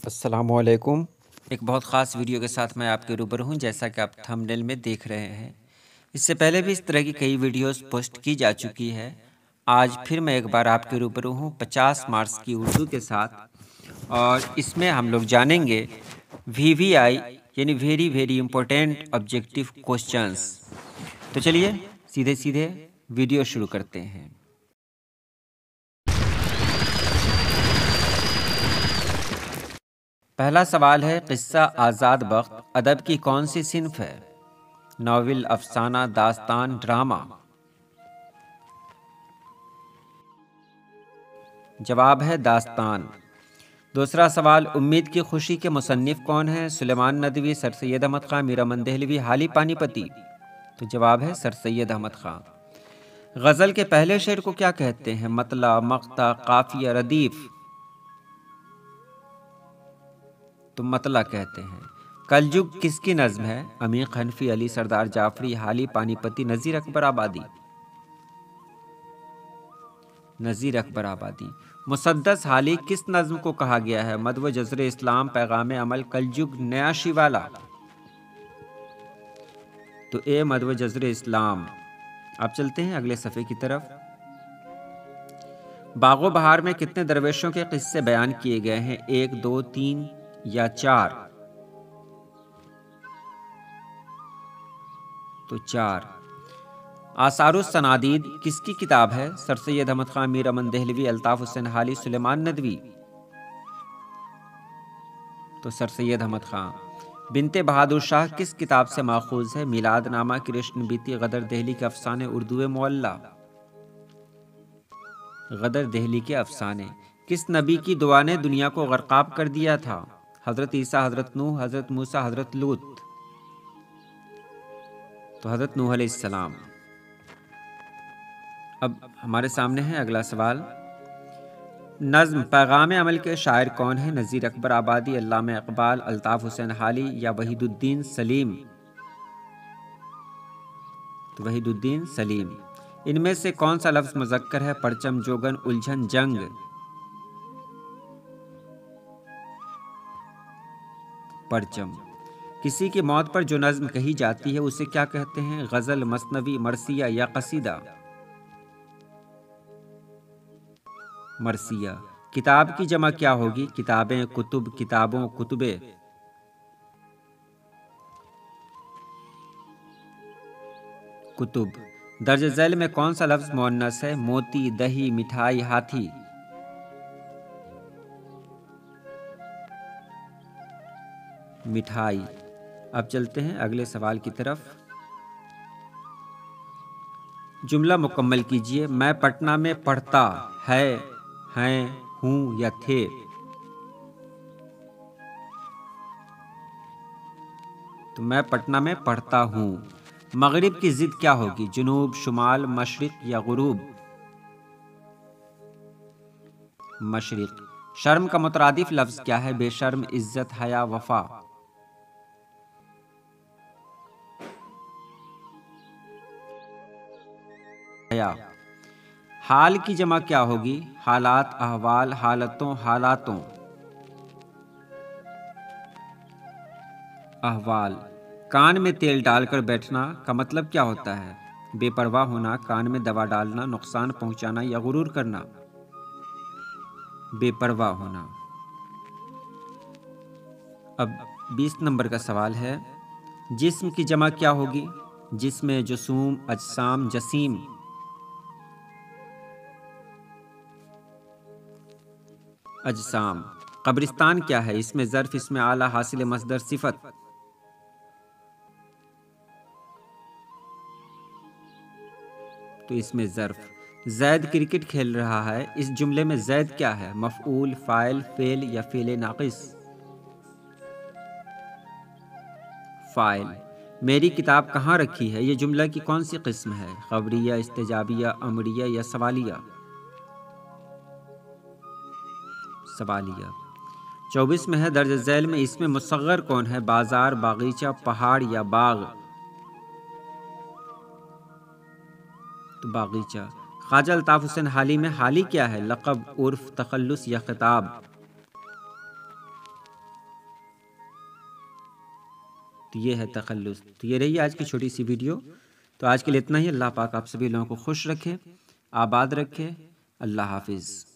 السلام علیکم۔ ایک بہت خاص ویڈیو کے ساتھ میں آپ کے روبرو ہوں، جیسا کہ آپ تھمبنیل میں دیکھ رہے ہیں۔ اس سے پہلے بھی اس طرح کی کئی ویڈیوز پوسٹ کی جا چکی ہے۔ آج پھر میں ایک بار آپ کے روبرو ہوں 50 مارکس کی اردو کے ساتھ، اور اس میں ہم لوگ جانیں گے VVI یعنی very very important objective questions. تو چلیے سیدھے ویڈیو شروع کرتے ہیں۔ پہلا سوال ہے، قصہ آزاد بخت ادب کی کون سی صنف ہے؟ ناول، افسانہ، داستان، ڈرامہ؟ جواب ہے داستان۔ دوسرا سوال، امید کی خوشی کے مصنف کون ہیں؟ سلیمان ندوی، سر سید احمد خان، میرا من دہلوی، حالی پانی پتی؟ تو جواب ہے سر سید احمد خان۔ غزل کے پہلے شعر کو کیا کہتے ہیں؟ مطلع، مقطع، قافیہ، ردیف؟ تو مطلع کہتے ہیں۔ کلجگ کس کی نظم ہے؟ عمیق حنفی، علی سردار جعفری، حالی پانی پتی، نذیر اکبر آبادی؟ نذیر اکبر آبادی۔ مسدس حالی کس نظم کو کہا گیا ہے؟ مدو جزر اسلام، پیغام عمل، کلجگ، نیا شیوالا؟ تو اے مدو جزر اسلام۔ اب چلتے ہیں اگلے صفحے کی طرف۔ باغ و بہار میں کتنے درویشوں کے قصے بیان کیے گئے ہیں؟ 1، 2، 3 یا 4؟ تو 4۔ آثار الصنادید کس کی کتاب ہے؟ سر سید احمد خان، میر امن دہلوی، الطاف حسین حالی، سلیمان ندوی؟ تو سر سید احمد خان۔ بنت بہادر شاہ کس کتاب سے ماخوذ ہے؟ میلاد نامہ، کرشن بیتی، غدر دہلی کے افسانے، اردو معلی؟ غدر دہلی کے افسانے۔ کس نبی کی دعا نے دنیا کو غرقاب کر دیا تھا؟ حضرت عیسیٰ، حضرت نوح، حضرت موسیٰ، حضرت لوط؟ تو حضرت نوح علیہ السلام۔ اب ہمارے سامنے ہے اگلا سوال۔ نظم پیغام عمل کے شاعر کون ہیں؟ نذیر اکبر آبادی، علامہ اقبال، الطاف حسین حالی یا وحید الدین سلیم؟ تو وحید الدین سلیم۔ ان میں سے کون سا لفظ مذکر ہے؟ پرچم، جوگن، الجھن، جنگ؟ پرچم۔ کسی کی موت پر جو نظم کہی جاتی ہے اسے کیا کہتے ہیں؟ غزل، مثنوی، مرثیہ یا قصیدہ؟ مرثیہ۔ کتاب کی جمع کیا ہوگی؟ کتابیں، کتب، کتابوں، کتبے؟ کتب۔ درج ذیل میں کون سا لفظ مؤنث ہے؟ موتی، دہی، مٹھائی، ہاتھی؟ مٹھائی۔ اب چلتے ہیں اگلے سوال کی طرف۔ جملہ مکمل کیجئے۔ میں پٹنہ میں پڑھتا ہے، ہیں، ہوں یا تھے؟ تو میں پٹنہ میں پڑھتا ہوں۔ مغرب کی ضد کیا ہوگی؟ جنوب، شمال، مشرق یا غروب؟ مشرق۔ شرم کا مترادف لفظ کیا ہے؟ بے شرم، عزت، حیا، وفا؟ حیا۔ حال کی جمع کیا ہوگی؟ حالات، احوال، حالتوں، حالاتوں؟ احوال۔ کان میں تیل ڈال کر بیٹھنا کا مطلب کیا ہوتا ہے؟ بے پرواہ ہونا، کان میں دوا ڈالنا، نقصان پہنچانا یا غرور کرنا؟ بے پرواہ ہونا۔ اب 20 نمبر کا سوال ہے، جسم کی جمع کیا ہوگی؟ جسم، جسوم، اجسام، جسیم؟ اجسام۔ قبرستان کیا ہے؟ اس میں ظرف، اس میں اعلیٰ، حاصل مصدر، صفت؟ تو اس میں ظرف۔ زید کرکٹ کھیل رہا ہے، اس جملے میں زید کیا ہے؟ مفعول، فاعل، فعل یا فعل ناقص؟ فاعل۔ میری کتاب کہاں رکھی ہے؟ یہ جملہ کی کون سی قسم ہے؟ خبریہ، استجابیہ، امریہ یا سوالیہ؟ سوالیہ۔ 24 میں ہے، درج ذیل میں اس میں مصغر کون ہے؟ بازار، باغیچہ، پہاڑ یا باغ؟ تو باغیچہ۔ خواجہ الطاف حسین حالی میں حالی کیا ہے؟ لقب، عرف، تخلص یا خطاب؟ تو یہ ہے تخلص۔ تو یہ رہی آج کی چھوٹی سی ویڈیو۔ تو آج کے لیے اتنا ہی۔ اللہ پاک آپ سبھی لوگوں کو خوش رکھے، آباد رکھے۔ اللہ حافظ۔